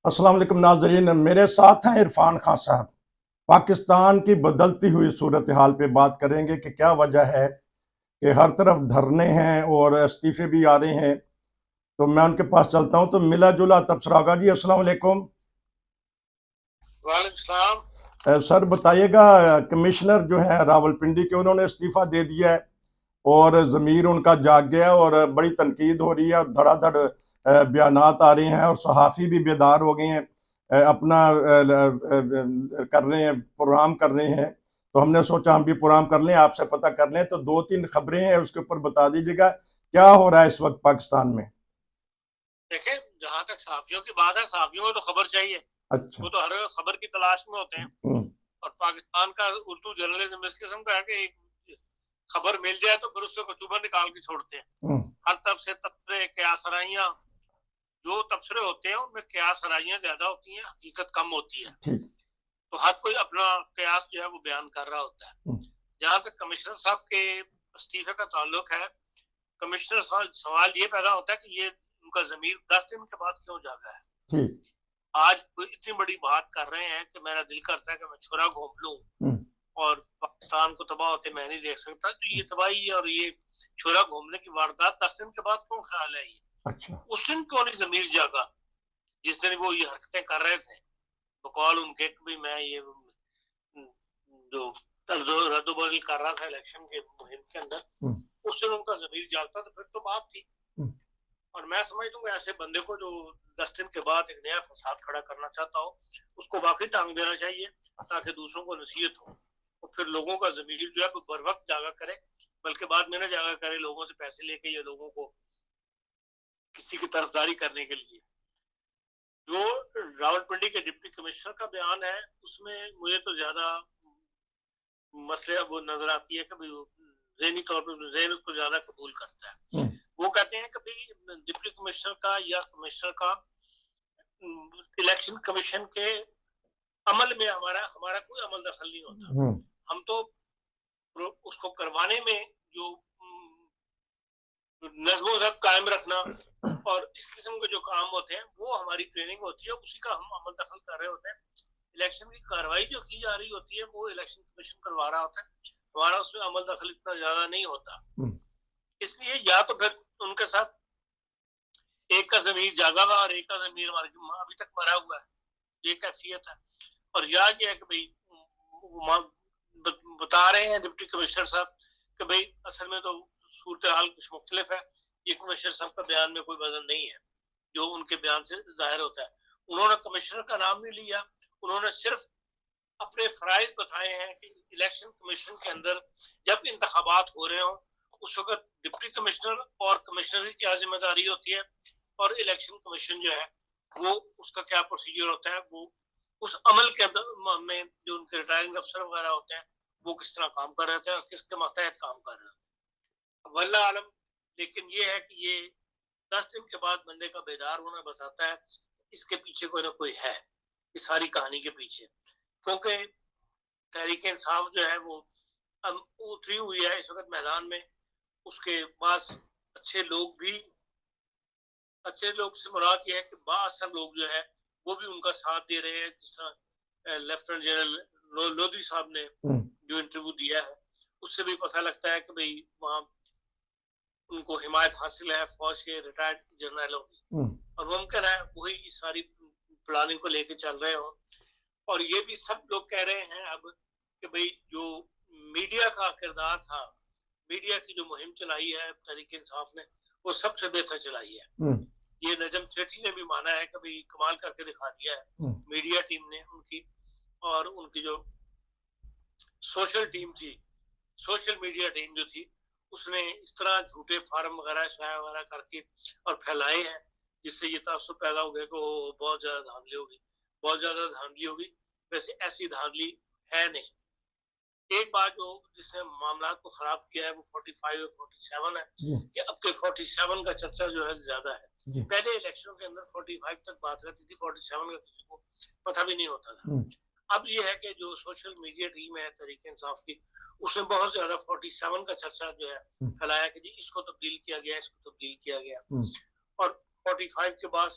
अस्सलाम वालेकुम नाजरीन, मेरे साथ हैं इरफान खान साहब। पाकिस्तान की बदलती हुई सूरत हाल पे बात करेंगे कि क्या वजह है कि हर तरफ धरने हैं और इस्तीफे भी आ रहे हैं। तो मैं उनके पास चलता हूं। तो मिला जुला तबसरा होगा जी। अस्सलाम वालेकुम। वालेकुम सलाम। सर बताइएगा, कमिश्नर जो है रावलपिंडी के, उन्होंने इस्तीफा दे दिया है और ज़मीर उनका जाग गया और बड़ी तनकीद हो रही है और धड़ाधड़ बयानात आ रहे हैं और सहाफ़ी भी बेदार हो गए हैं। अपना कर रहे हैं, प्रोग्राम कर रहे हैं। तो हमने सोचा हम भी प्रोग्राम कर लें, आपसे पता कर लें। तो दो तीन खबरें हैं, उसके ऊपर बता दीजिएगा क्या हो रहा है इस वक्त पाकिस्तान में। देखें, जहां तक साफियों की बात है, साफियों को तो खबर चाहिए। अच्छा। वो तो हर खबर की तलाश में होते हैं। हम्म। और पाकिस्तान का उर्दू जर्नलिज्म इस किस्म का है कि एक खबर मिल जाए तो फिर उससे कचूबर निकाल के छोड़ते हैं। हम्म। हर तरफ से तबसरे, कयासराइयाँ, जो तबसरे होते हैं उनमें कयासराइयाँ ज्यादा होती हैं, हकीकत कम होती है। ठीक। तो हर कोई अपना कयास जो है वो बयान कर रहा होता है। हम्म। जहां तक कमिश्नर साहब के इस्तीफे का ताल्लुक है, कमिश्नर साहब, सवाल ये पैदा होता है कि ये उनका जमीर 10 दिन के बाद क्यों जागा है। ठीक। आज इतनी बड़ी बात कर रहे हैं कि मेरा दिल करता है कि मैं छुरा घूम लूं हम्म। और पाकिस्तान को तबाह होते मैं नहीं देख सकता। तो ये तबाही और ये छुरा घूमने की वारदात 10 दिन के बाद क्यों ख्याल है ये। अच्छा। उस दिन क्यों नहीं जमीर जागा जिस दिन वो ये हरकतें कर रहे थे। बकौल उनके भी मैं ये जो रद्दोबदल कर रहा था इलेक्शन के मुहिम के अंदर, हम्म। उस दिन उनका जमीर जागता तो फिर तो बात थी। हम्म। और मैं समझता हूँ ऐसे बंदे को जो 10 दिन के बाद एक नया फसाद खड़ा करना चाहता हो, उसको वाकई टांग देना चाहिए ताकि दूसरों को नसीहत हो। और फिर लोगों का जमीर जो है वो बर वक्त जागा करे, बल्कि बाद में ना जागा करे लोगों से पैसे लेके या लोगों को किसी की तरफदारी करने के लिए। जो रावलपिंडी के डिप्टी कमिश्नर का बयान है उसमें मुझे तो ज्यादा मसले वो नजर आती है कि जहनी तौर पर जहन उसको ज्यादा कबूल करता है। हम्म। वो कहते हैं कि भाई डिप्टी कमिश्नर का या कमिश्नर का इलेक्शन कमीशन के अमल में हमारा हमारा कोई अमल दखल नहीं होता। हम्म। हम तो उसको करवाने में जो नज्म जब्त कायम रखना और इस किस्म के जो काम होते हैं वो हमारी ट्रेनिंग होती है, उसी का हम अमल दखल कर रहे होते हैं। इलेक्शन की कार्रवाई जो की जा रही होती है वो इलेक्शन कमीशन करवा रहा होता है, हमारा उसमें अमल दखल इतना ज्यादा नहीं होता। इसलिए या तो फिर उनके साथ एक का जमीर जागा हुआ और एक का जमीर अभी तक मरा हुआ है, ये कैफियत है। और या ये है कि भाई बता रहे हैं डिप्टी कमिश्नर साहब कि भाई असल में तो सूरत हाल कुछ मुख्तलिफ है। ये कमिश्नर साहब का बयान में कोई वजन नहीं है जो उनके बयान से जाहिर होता है। उन्होंने कमिश्नर का नाम नहीं लिया, उन्होंने सिर्फ अपने फराइज बताए हैं कि इलेक्शन कमीशन के अंदर जब इंतखाबात हो रहे हों उस वक्त डिप्टी कमिश्नर और कमिश्नर की क्या जिम्मेदारी होती है और इलेक्शन कमीशन जो है वो उसका क्या प्रोसीजर होता है, वो उस अमल के में जो उनके रिटायरिंग अफसर वगैरह होते हैं वो किस तरह काम कर रहे थे और किसके मातहत काम कर रहे थे, वल्लाह आलम। लेकिन ये है कि ये 10 दिन के बाद बंदे का बेदार होना बताता है इसके पीछे कोई ना कोई है, इस सारी कहानी के पीछे। क्योंकि तहरीक इंसाफ जो है वो उतरी हुई है इस वक्त मैदान में, उसके पास अच्छे लोग भी, अच्छे लोग से मुराद ये है कि बाअसर लोग जो है वो भी उनका साथ दे रहे हैं। जिस तरह लेफ्टिनेंट जनरल लोधी साहब ने जो इंटरव्यू दिया है उससे भी पता लगता है कि भाई वहाँ उनको हिमायत हासिल है फौज के रिटायर्ड जनरलों की, और मुमकिन है वही इस सारी प्लानिंग को लेके चल रहे हो। और ये भी सब लोग कह रहे हैं अब कि भाई जो मीडिया का किरदार था, मीडिया की जो मुहिम चलाई है तहरीक इंसाफ ने वो सबसे बेहतर चलाई है। ये नजम सेठी ने भी माना है कि भाई कमाल करके दिखा दिया है मीडिया टीम ने उनकी। और उनकी जो सोशल टीम थी, सोशल मीडिया टीम जो थी, उसने इस तरह झूठे फार्म वगैरह शाया वगैरह करके और फैलाए हैं जिससे ये तासुब पैदा हो गया कि वो बहुत ज्यादा धांधली होगी, बहुत ज्यादा धांधली होगी। वैसे ऐसी धांधली है नहीं। एक बात जो जिसने मामला को खराब किया है वो 45 और 47 है कि अब के 47 का चर्चा जो है ज्यादा है। पहले इलेक्शन के अंदर 45 तक बात रहती थी, 47 का किसी को पता भी नहीं होता था। अब ये है कि जो सोशल मीडिया टीम है तहरीक इंसाफ की, उसने बहुत ज्यादा 47 का चर्चा जो है फैलाया कि जी इसको तब्दील किया गया, इसको तब्दील किया गया। और 45 के बाद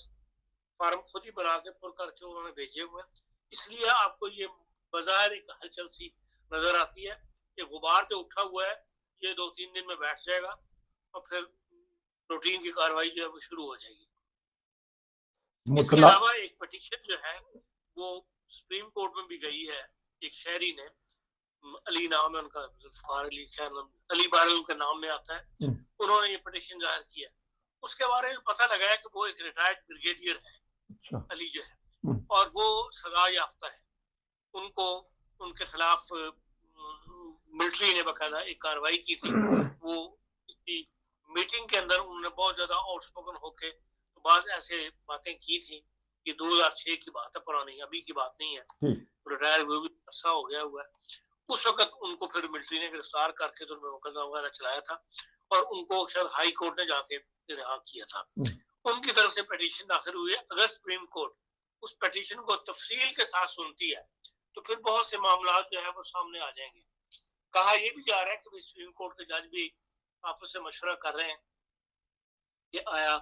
फार्म खुद ही बना के पुर करके उन्होंने भेजे हुए हैं। इसलिए आपको ये बाजार एक हलचल सी नजर आती है कि गुबार जो उठा हुआ है ये 2-3 दिन में बैठ जाएगा और फिर रूटीन की कार्रवाई जो है वो शुरू हो जाएगी। इसके अलावा एक पिटीशन जो है वो सुप्रीम कोर्ट में भी गई है। एक शहरी ने, अली नाम है उनका, जुल्फकार अली, अली बारल उनके नाम में आता है, उन्होंने ये पिटीशन जाहिर किया। उसके बारे में पता लगा है कि वो एक रिटायर्ड ब्रिगेडियर है। अच्छा। अली जो है, और वो सजा याफ्ता है। उनको उनके खिलाफ मिलिट्री ने बकायदा एक कार्रवाई की थी। वो मीटिंग के अंदर उन्होंने बहुत ज्यादा आउटस्पोकन होके तो बात ऐसे बातें की थी कि 2006 की बात है, पुरानी, अभी की बात नहीं है। रिटायर हुए भी अर्सा हो गया हुआ है। उस वक्त उनको फिर मिलिट्री ने गिरफ्तार करके तो उन्होंने मुकदमा वगैरह चलाया था और उनको शायद हाई कोर्ट ने जाके रिहा किया था। उनकी तरफ से पिटीशन दाखिल हुई है। अगर सुप्रीम कोर्ट उस पिटीशन को तफसील के साथ सुनती है तो फिर बहुत से मामला जो है वो सामने आ जाएंगे। कहा यह भी जा रहा है कि सुप्रीम कोर्ट के जज भी आपस में मशवरा कर रहे हैं कि आया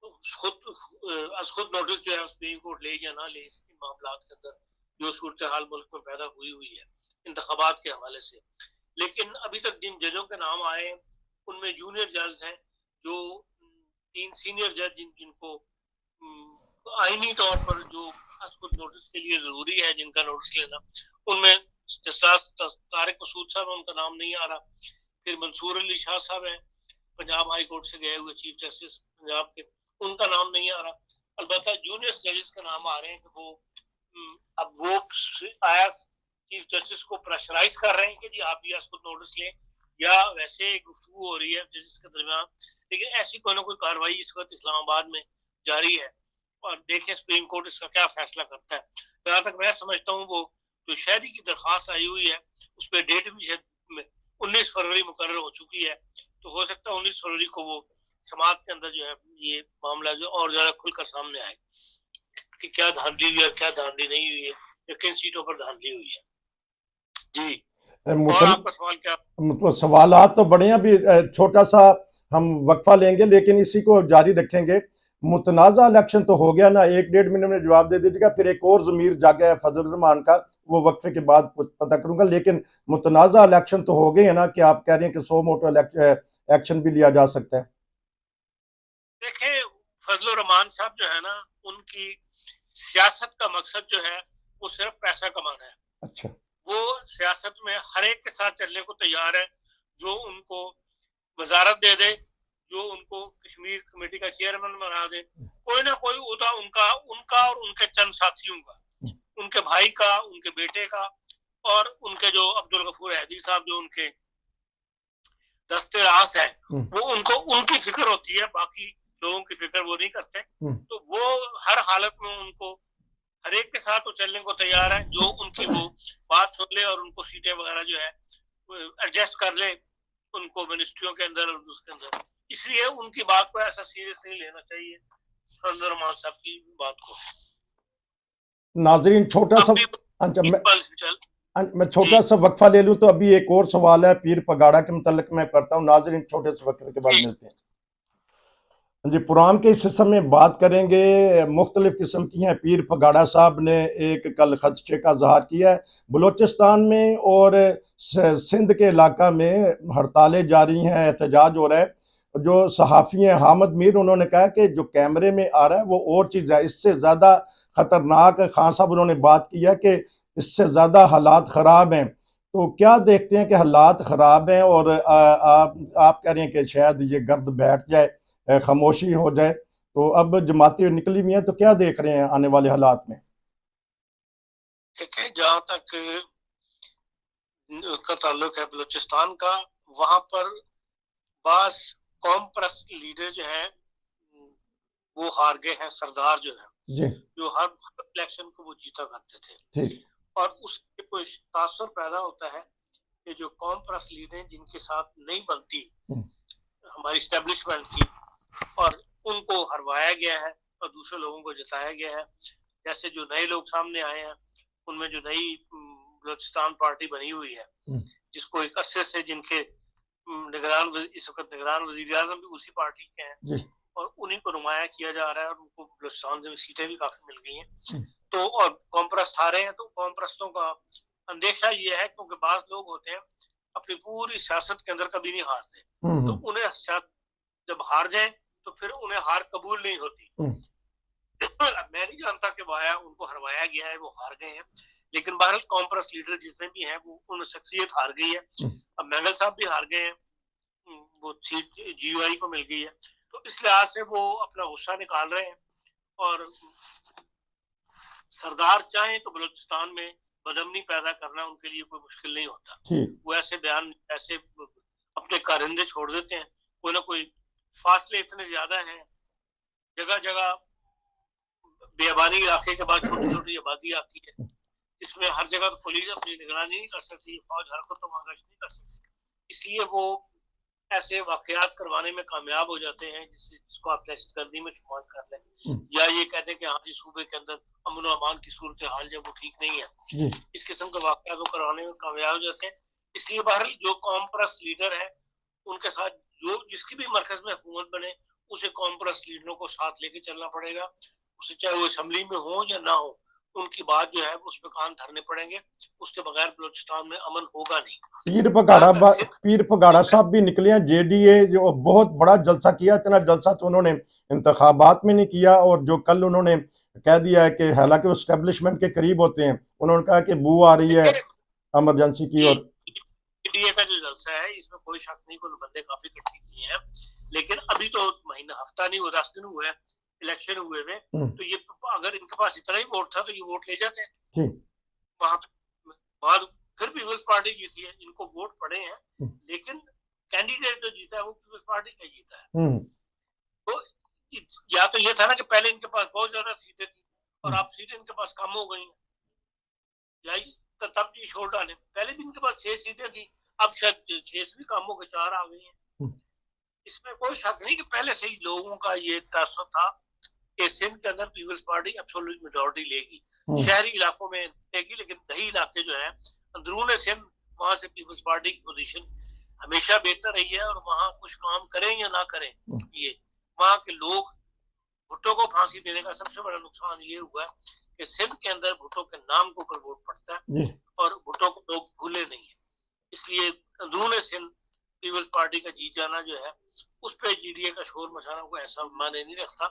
खुद नोटिस जो है सुप्रीम कोर्ट ले या ना ले इसके मामला के अंदर जो सूरत हाल मुल्क में पैदा हुई है इंतखाबात के हवाले से। लेकिन अभी तक जिन जजों के नाम आए हैं उनमें जूनियर जज हैं, जो 3 सीनियर जज जिनको आईनी तौर पर जो खुद नोटिस के लिए जरूरी है जिनका नोटिस लेना, उनमें जस्टिस तारिक मसूद साहब, उनका नाम नहीं आ रहा। फिर मंसूर अली शाह साहब हैं, पंजाब हाई कोर्ट से गए हुए चीफ जस्टिस पंजाब के, उनका नाम नहीं आ रहा। अलबत्ता जूनियर जजेस का नाम आ रहे हैं कि वो अब वो आया चीफ जस्टिस को प्रेशराइज कर रहे हैं कि जी आप भी इसको नोटिस लें, या वैसे गुफ्तगू हो रही है जजेस के दरमियान। लेकिन ऐसी कोई ना कोई कार्रवाई इस वक्त इस्लामाबाद में जारी है और देखें सुप्रीम कोर्ट इसका क्या फैसला करता है। जहाँ तक मैं समझता हूँ वो जो शहरी की दरख्वास्त आई हुई है उस पर डेट भी 19 फरवरी मुकर्रर हो चुकी है, तो हो सकता है 19 फरवरी को वो समाज के अंदर जो है ये मामला जो और ज्यादा खुलकर सामने आए कि क्या धांधली हुई है, क्या धांधली नहीं हुई है, या किन सीटों पर धांधली हुई है। जी, और आपका सवाल क्या? मतलब सवालात तो बड़े हैं। अभी छोटा सा हम वक्फा लेंगे लेकिन इसी को जारी रखेंगे। मुतनाज़ा इलेक्शन तो हो गया ना, 1-1.5 मिनट में जवाब दे दीजिएगा। फिर एक और ज़मीर जागा है फजल रहमान का, वो वक्फे के बाद पता करूंगा। लेकिन मुतनाज़ा इलेक्शन तो हो गए हैं ना, कि आप कह रहे हैं कि 100 मोटो एक्शन भी लिया जा सकता है? देखिए, फजल रहमान साहब जो है ना, उनकी सियासत का मकसद जो है वो सिर्फ पैसा कमाना है। अच्छा। वो सियासत में हर एक के साथ चलने को तैयार है, जो उनको वजारत दे दे, जो उनको कश्मीर कमेटी का चेयरमैन बना दे, कोई ना कोई उदा उनका और उनके चंद साथियों का, उनके भाई का, उनके बेटे का, और उनके जो अब्दुल गफूर हैदी साहब जो उनके दस्ते रास है, वो उनको उनकी फिक्र होती है, बाकी लोगों की फिक्र वो नहीं करते। तो वो हर हालत में उनको हर एक के साथ वो चलने को तैयार है, जो उनकी वो बात सुन ले और उनको सीटें वगैरह जो है एडजस्ट कर ले उनको मिनिस्ट्रियों के अंदर और उसके अंदर। इसलिए उनकी बात को ऐसा सीरियस नहीं लेना चाहिए, फजल रहमान साहब की बात को। नाजरीन छोटा सा मैं छोटा सा वक्फा ले लूं तो अभी एक और सवाल है पीर पगाड़ा के मुतालिक मैं करता हूं। नाजरीन छोटे से वक्फे के बाद मिलते हैं जी। पुरान के इस हिस्से में बात करेंगे, मुख्तलिफ किस्म की हैं। पीर पगाड़ा साहब ने एक कल खदशे का इजहार किया है। बलोचिस्तान में और सिंध के इलाका में हड़तालें जारी हैं, एहतजाज हो रहा है। जो सहाफ़ी हैं हामिद मीर, उन्होंने कहा कि जो कैमरे में आ रहा है वो और चीज़ है, इससे ज़्यादा ख़तरनाक। खान साहब उन्होंने बात की है कि इससे ज़्यादा हालात ख़राब हैं। तो क्या देखते हैं कि हालात ख़राब हैं और आप कह रहे हैं कि शायद ये गर्द बैठ जाए, खामोशी हो जाए, तो अब जमातें निकली हुई हैं, तो क्या देख रहे हैं आने वाले हालात में? देखिए, जहाँ तक का ताल्लुक है बलूचिस्तान का, वहां पर बास कौम परस्त लीडर जो है वो हार गए हैं। सरदार जो है जी, जो हर इलेक्शन को वो जीता करते थे, और उससे कोई तासुर पैदा होता है कि जो कौम परस्त लीडर हैं जिनके साथ नहीं बनती हमारी एस्टेब्लिशमेंट की, और उनको हरवाया गया है और दूसरे लोगों को जिताया गया है। जैसे जो नए लोग सामने आए हैं उनमें जो नई बलूचिस्तान पार्टी बनी हुई है, जिसको एक अरसे से जिनके निगरान इस वक्त निगरान वजीर आज़म भी उसी पार्टी के हैं, और उन्हीं को नुमाया किया जा रहा है और उनको बलूचिस्तान में सीटें भी काफी मिल गई हैं। तो और कॉम्प्रस हारे हैं, तो कॉम्प्रस्तों का अंदेशा ये है क्योंकि बाज लोग होते हैं अपनी पूरी सियासत के अंदर कभी नहीं हारते, तो उन्हें जब हार जाए तो फिर उन्हें हार कबूल नहीं होती। मैं नहीं जानता कि वाया उनको हरवाया गया है, वो हार गए हैं, लेकिन बहरहाल कॉम्प्रस लीडर जितने भी हैं वो उन शख्सियत हार गई है। अब मैंगल साहब भी हार गए हैं, वो सीट जीयूआई को मिल गई है, तो इस लिहाज से वो अपना गुस्सा निकाल रहे हैं। और सरदार चाहे तो बलूचिस्तान में बदमनी पैदा करना उनके लिए कोई मुश्किल नहीं होता। वो ऐसे बयान ऐसे अपने कारिंदे छोड़ देते हैं, कोई ना कोई फासले इतने ज्यादा हैं, जगह जगह बेआबानी इलाके के बाद छोटी छोटी आबादी आती है, इसमें हर जगह तो पुलिस अपनी निगरानी नहीं कर सकती, फौज हरकत तो मांगश नहीं कर सकती, इसलिए वो ऐसे वाकयात करवाने में कामयाब हो जाते हैं जिसको आप दहशतगर्दी में शुमार कर लें, या ये कहते हैं कि हाँ जी सूबे के अंदर अमन और अमान की सूरत हाल जब वो ठीक नहीं है, इस किस्म के वाकयात वो करवाने में कामयाब हो जाते हैं। इसलिए बहरहाल जो कॉम्प्रस लीडर है उनके साथ जो जिसकी भी मरकज में हुकूमत बने उसे कॉम्प्रस लीडरों को साथ लेके चलना पड़ेगा, उसे चाहे वो असेंबली में हो या ना हो, उनकी बात जो है उस पर कान धरने पड़ेंगे, उसके बगैर बलूचिस्तान में अमन होगा नहीं। पीर पगाड़ा साहब भी निकले हैं, जेडीए जो बहुत बड़ा जलसा किया, इतना जलसा तो उन्होंने इंतखाबात में नहीं किया, और जो कल उन्होंने कह दिया है कि हालांकि वो एस्टेब्लिशमेंट के करीब होते हैं, उन्होंने कहा कि बू आ रही है इमरजेंसी की। और जेडीए का जो जलसा है इसमें कोई शक नहीं, कोई बंदे काफी इकट्ठे किए हैं, लेकिन अभी तो महीना हफ्ता नहीं हुआ, 10 दिन हुए इलेक्शन हुए हुए, तो ये अगर इनके पास इतना ही वोट था तो ये वोट ले जाते हैं वहां, बाद फिर पीपल्स पार्टी जीती है, इनको वोट पड़े हैं, लेकिन कैंडिडेट जो जीता है वो पीपल्स पार्टी का जीता है। तो या तो ये था ना कि पहले इनके पास बहुत ज्यादा सीटें थी और अब सीटें इनके पास कम हो गई हैं, या तो तब जी छोड़ डाले, पहले भी इनके पास 6 सीटें थी, अब शायद 6 से भी कम हो गए, 4 आ गई हैं। इसमें कोई शक नहीं कि पहले से ही लोगों का ये तासुर था कि सिंध के अंदर पीपल्स पार्टी एब्सोल्यूट मेजॉरिटी लेगी, शहरी इलाकों में लेगी, लेकिन दही इलाके जो है अंदरून सिंध, वहां से पीपल्स पार्टी की पोजीशन हमेशा बेहतर रही है, और वहां कुछ काम करें या ना करें, ये वहां के लोग, भुट्टो को फांसी देने का सबसे बड़ा नुकसान ये हुआ कि सिंध के अंदर भुट्टो के नाम के ऊपर वोट पड़ता है और भुट्टो को लोग भूले नहीं है, इसलिए अंदरून सिंध पीपल्स पार्टी का जीत जाना जो है उस पर जीडीए का शोर मचाना को ऐसा माने नहीं रखता।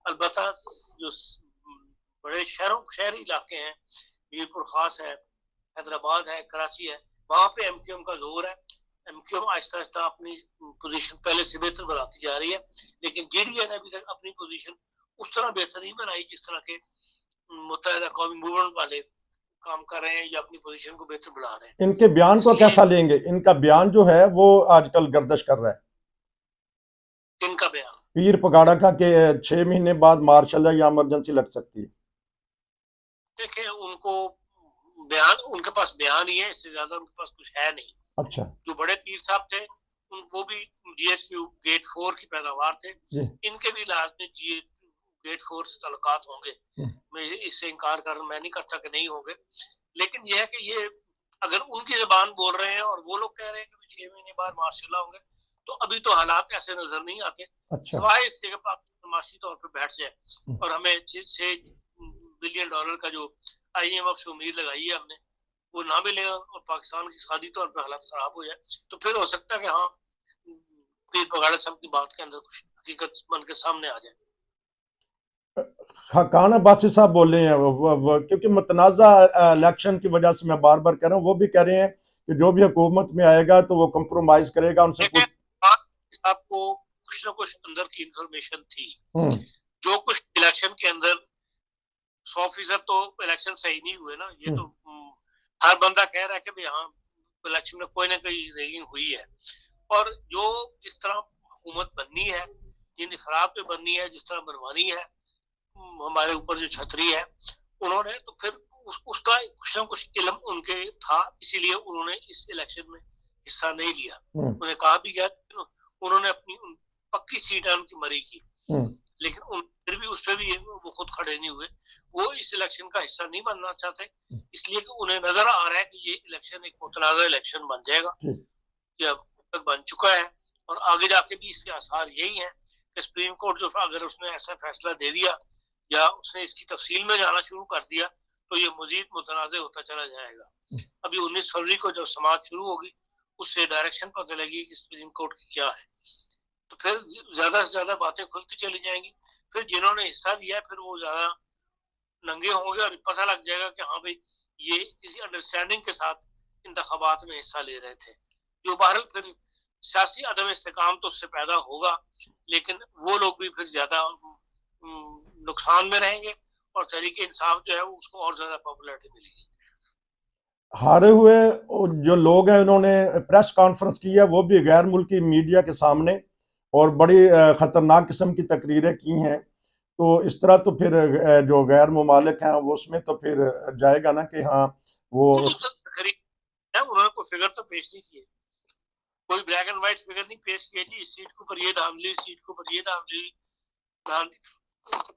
अलबत्ता जो बड़े शहरी इलाके हैं, मीरपुर खास है, हैदराबाद है, कराची है, वहां पे एमक्यूएम का जोर है, एमक्यूएम आहिस्ता आहिस्ता अपनी पोजीशन पहले से बेहतर बनाती जा रही है, लेकिन जेडीए ने अभी तक अपनी पोजीशन उस तरह बेहतर नहीं बनाई जिस तरह के मुत्तहिदा कौमी मूवमेंट वाले काम कर रहे हैं या अपनी पोजीशन को बेहतर बढ़ा रहे हैं। इनके बयान को कैसा लेंगे? इनका बयान जो है वो आजकल गर्दिश कर रहा है। इनका बयान पीर पगाड़ा का कि 6 महीने बाद मार्शल या इमरजेंसी लग सकती है। देखिए उनको बयान, उनके पास बयान ही है, इससे ज्यादा उनके पास कुछ है नहीं। अच्छा, जो बड़े पीर साहब थे वो भी जीएचक्यू गेट 4 की पैदावार थे, इनके भी इलाज में गेट 4 से ताल्लुकात होंगे, मैं इससे इनकार मैं नहीं करता कि नहीं होंगे, लेकिन यह है कि ये अगर उनकी जबान बोल रहे हैं और वो लोग कह रहे हैं कि 6 महीने बाद मार्शल होंगे, तो अभी तो हालात ऐसे नजर नहीं आते। अच्छा। सिवाय इसके माशी तौर पर बैठ जाए और हमें $6 बिलियन का जो IMF से उम्मीद लगाई है हमने वो ना मिले और पाकिस्तान की सादी तौर पर हालात खराब हो जाए, तो फिर हो सकता है कि हाँ पीर पगाड़ा साहब की बात के अंदर कुछ हकीकत बन के सामने आ जाए। खाकान अब्बासी साहब बोल रहे हैं क्योंकि मुतनाज़ा इलेक्शन की वजह से मैं बार बार कह रहा हूँ, वो भी कह रहे हैं कि जो भी हुकूमत में आएगा तो वो कंप्रोमाइज करेगा उनसे। आपको कुछ ना कुछ अंदर की इंफॉर्मेशन थी, जो कुछ इलेक्शन के अंदर 100% तो इलेक्शन सही नहीं हुए ना, ये तो हर बंदा कह रहा है कि हाँ इलेक्शन में कोई ना कोई रेगिंग हुई है, और जो जिस तरह हुकूमत बननी है, जिन इफराद पे बननी है, जिस तरह बनवानी है, हमारे ऊपर जो छतरी है उन्होंने, तो फिर उसका कुछ ना कुछ इल्म उनके था, इसीलिए उन्होंने इस इलेक्शन में हिस्सा नहीं लिया। उन्हें कहा भी गया, उन्होंने अपनी पक्की सीट है उनकी मरी की, लेकिन फिर भी उस पर भी वो खुद खड़े नहीं हुए, वो इस इलेक्शन का हिस्सा नहीं बनना चाहते, इसलिए कि उन्हें नजर आ रहा है कि ये इलेक्शन एक मुतनाज़ा इलेक्शन बन जाएगा, या तक बन चुका है, और आगे जाके भी इसके आसार यही हैं कि सुप्रीम कोर्ट जो अगर उसने ऐसा फैसला दे दिया या उसने इसकी तफसील में जाना शुरू कर दिया तो ये मजीद मुतनाज़ होता चला जाएगा। अभी 19 फरवरी को जब समाज शुरू होगी उससे डायरेक्शन पता लगेगी कि सुप्रीम कोर्ट की क्या है, तो फिर ज्यादा से ज्यादा बातें खुलती चली जाएंगी। फिर जिन्होंने हिस्सा लिया फिर वो ज्यादा नंगे होंगे और पता लग जाएगा कि हाँ भाई ये किसी अंडरस्टैंडिंग के साथ इंतखाबात में हिस्सा ले रहे थे। जो बहरहाल फिर सियासी अदम इस्तेकाम तो उससे पैदा होगा, लेकिन वो लोग भी फिर ज्यादा नुकसान में रहेंगे और तहरीक इंसाफ जो है वो उसको और ज्यादा पॉपुलैरिटी मिलेगी। हारे हुए जो लोग हैं उन्होंने प्रेस कॉन्फ्रेंस की है, वो भी गैर मुल्की मीडिया के सामने, और बड़ी खतरनाक किस्म की तकरीरें की हैं। तो इस तरह तो फिर जो गैर मुमालिक हैं वो उसमें तो फिर जाएगा ना कि हाँ वो उन्होंने कोई फिगर तो पेश नहीं किए, कोई ब्लैक एंड व्हाइट फिगर नहीं पेश किया जी इस सीट के ऊपर ये धांधली, इस सीट के ऊपर ये धांधली,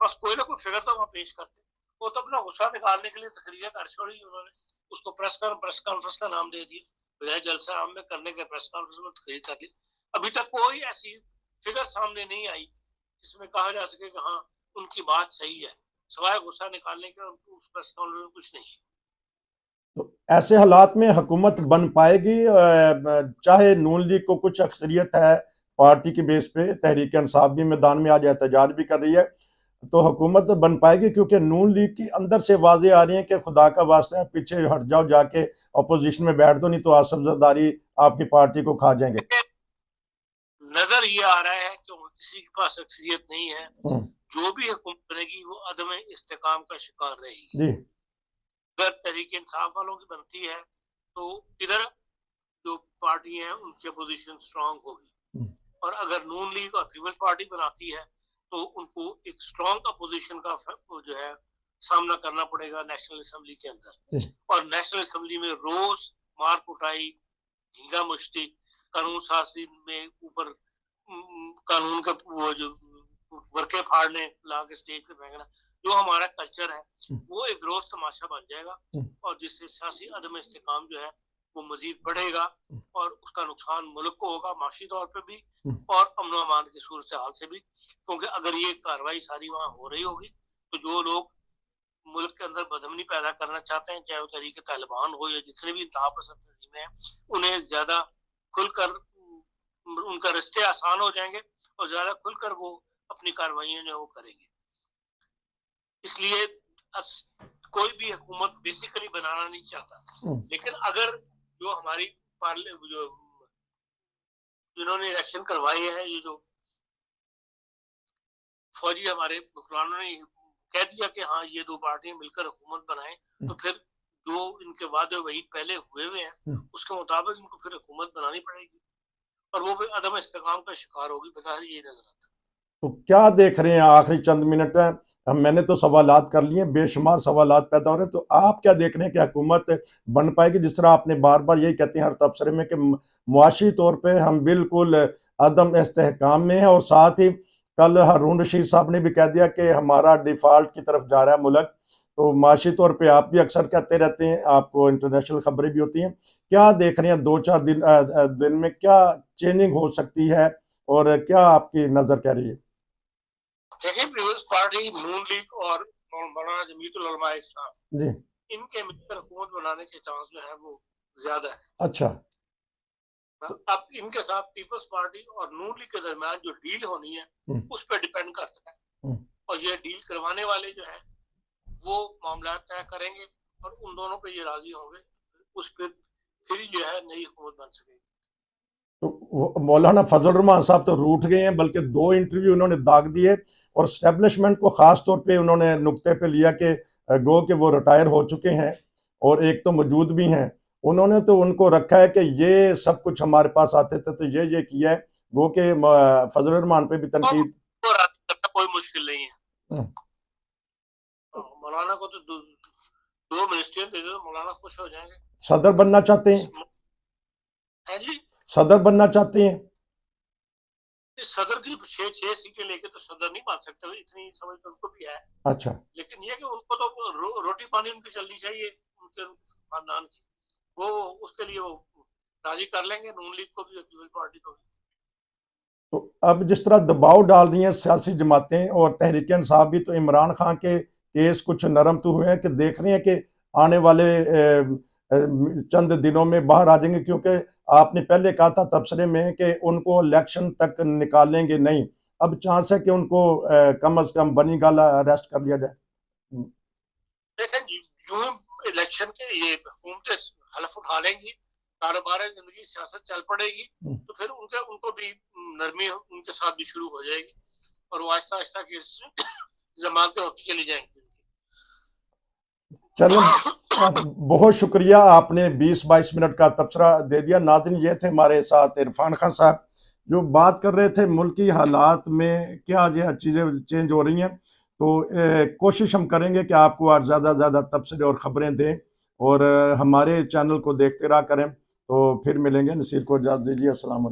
बस कोई ना कोई फिगर तो वहाँ पेश करते। वो तो अपना गुस्सा निकालने के लिए तकरीरें कर छोड़ी उन्होंने, उसको प्रेस कॉन्फ्रेंस का नाम दे दिया, बजाय जलसा आम में करने के प्रेस कॉन्फ्रेंस में तकरीर कर ली। अभी तक कोई ऐसी फिगर सामने नहीं आई जिसमें कहा जा सके कि हाँ उनकी बात सही है, सवाए गुस्सा निकालने के उस प्रेस कॉन्फ्रेंस में कुछ नहीं। तो ऐसे हालात में हुकूमत बन पाएगी, चाहे नून लीग को कुछ अक्सरियत है पार्टी के बेस पे, तहरीक इंसाफ भी मैदान में आज एहतजाज भी कर रही है, तो हुकूमत बन पाएगी? क्योंकि नून लीग की अंदर से वाजे आ रही है कि खुदा का वास्ता है पीछे हट जाओ, जाके अपोजिशन में बैठ दो, नहीं तो आसफ जरदारी आपकी पार्टी को खा जाएंगे। नजर ये आ रहा है कि किसी के पास अक्सरियत नहीं है, जो भी हुकूमत बनेगी वो अदम इस्तेकाम का शिकार रहेगी। अगर तहरीक इंसाफ वालों की बनती है तो इधर जो पार्टी है उनकी अपोजिशन स्ट्रांग होगी, और अगर नून लीग और पीपल्स पार्टी बनाती है तो उनको एक स्ट्रांग अपोजिशन का जो है सामना करना पड़ेगा नेशनल असेंबली के अंदर। और नेशनल असेंबली में रोज मार कुटाई, झींगा मुश्ती, कानून साजी में ऊपर कानून का वो जो वर्के फाड़ने, ला के स्टेज पे फेंकना, जो हमारा कल्चर है वो एक रोज तमाशा बन जाएगा, और जिससे सियासी अदम इस्तेकाम जो है वो मजीद बढ़ेगा और उसका नुकसान मुल्क को होगा, माशी तौर पे भी और अमन अमान की सूरत हाल से भी। क्योंकि अगर ये कार्रवाई सारी वहाँ हो रही होगी तो जो लोग मुल्क के अंदर बदमनी पैदा करना चाहते हैं, चाहे वो तरीके तालिबान हो या जितने भी इंतहापसंद तंजीमें हैं, उन्हें ज्यादा खुलकर उनका रिश्ते आसान हो जाएंगे और ज्यादा खुलकर वो अपनी कार्रवाइयां जो वो करेंगे। इसलिए कोई भी हुकूमत बेसिकली बनाना नहीं चाहता, लेकिन अगर जो हमारी जो जिन्होंने इलेक्शन करवाए हैं, ये जो फौजी हमारे हुक्मरानों ने कह दिया कि हाँ ये दो पार्टियां मिलकर हुकूमत बनाएं, तो फिर जो इनके वादे वही पहले हुए हैं उसके मुताबिक इनको फिर हुकूमत बनानी पड़ेगी और वो भी अदम इस्तेकाम का शिकार होगी। बता ये नजर आता। तो क्या देख रहे हैं, आखिरी चंद मिनट है, मैंने तो सवालात कर लिए, बेशुमार सवालात पैदा हो रहे हैं, तो आप क्या देख रहे हैं कि हुकूमत बन पाएगी? जिस तरह आपने बार बार यही कहते हैं हर तबसरे में कि मुआशी तौर पे हम बिल्कुल अदम इस्तेहकाम में हैं, और साथ ही कल हारून रशीद साहब ने भी कह दिया कि हमारा डिफॉल्ट की तरफ जा रहा है मुल्क। तो माशी तौर पे आप भी अक्सर कहते रहते हैं, आपको इंटरनेशनल खबरें भी होती हैं, क्या देख रहे हैं 2-4 दिन में क्या चेंजिंग हो सकती है और क्या आपकी नजर कह रही है? देखिए, पीपल्स पार्टी, नून लीग और मौलाना जमीयतुल उलमा इस्लाम जी, इनके मिलकर हुकूमत बनाने के चांस जो है वो ज्यादा है। अच्छा, अब इनके साथ पीपल्स पार्टी और नून लीग के दरमियान जो डील होनी है उस पर डिपेंड करता है, और ये डील करवाने वाले जो है वो मामला तय करेंगे और उन दोनों पे ये राजी होंगे, उस पर फिर जो है नई हुकूमत बन सकेगी। तो मौलाना फजल रहमान साहब तो रूठ गए हैं, बल्कि 2 इंटरव्यू उन्होंने दाग दिए और स्टैब्लिशमेंट को खास तौर पे उन्होंने नुक्ते पे लिया कि गो के वो रिटायर हो चुके हैं और एक तो मौजूद भी हैं। उन्होंने तो उनको रखा है कि ये सब कुछ हमारे पास आते थे तो ये किया है, गो के फजल रहमान पे भी तनकीद। कोई मुश्किल नहीं है, मौलाना को तो दो मिनिस्ट्रियां दे दो, मौलाना खुश हो जाएंगे। सदर बनना चाहते हैं? है जी, सदर बनना चाहते हैं? सदर की 6 सीटें लेके तो सदर नहीं बन सकते, इतनी समझ तो उनको भी है। अच्छा, लेकिन ये कि उनको तो रोटी पानी उनकी चलनी चाहिए, उनके खानदान की, वो उसके लिए वो राजी कर लेंगे नून लीग को भी और पीपल्स पार्टी को भी। तो अब जिस तरह दबाव डाल रही हैं सियासी जमातें और तहरीक इंसाफ भी, तो इमरान खान के केस कुछ नरम तो हुए हैं कि देख रहे हैं कि आने वाले चंद दिनों में बाहर आ जाएंगे, क्योंकि आपने पहले कहा था तबसरे में कि उनको इलेक्शन तक निकालेंगे नहीं। अब चांस है कि उनको कम से कम बनी गाला अरेस्ट कर लिया जाए। देखें जो इलेक्शन के ये हुकूमतें हलफ उठा लेंगी, कारोबार जिंदगी सियासत चल पड़ेगी, तो फिर उनको भी नरमी उनके साथ भी शुरू हो जाएगी और वो आहिस्ता आहिस्ता की जमानतें होती चली जाएंगी। चलो, बहुत शुक्रिया, आपने 20-22 मिनट का तबसरा दे दिया। नाज़रीन, ये थे हमारे साथ इरफान खान साहब, जो बात कर रहे थे मुल्की हालात में क्या जो चीज़ें चेंज हो रही हैं। तो कोशिश हम करेंगे कि आपको आज ज़्यादा से ज़्यादा तबसरे और ख़बरें दें, और हमारे चैनल को देखते रहा करें। तो फिर मिलेंगे, नसीर को इजाज़त दीजिए। अस्सलाम वालेकुम।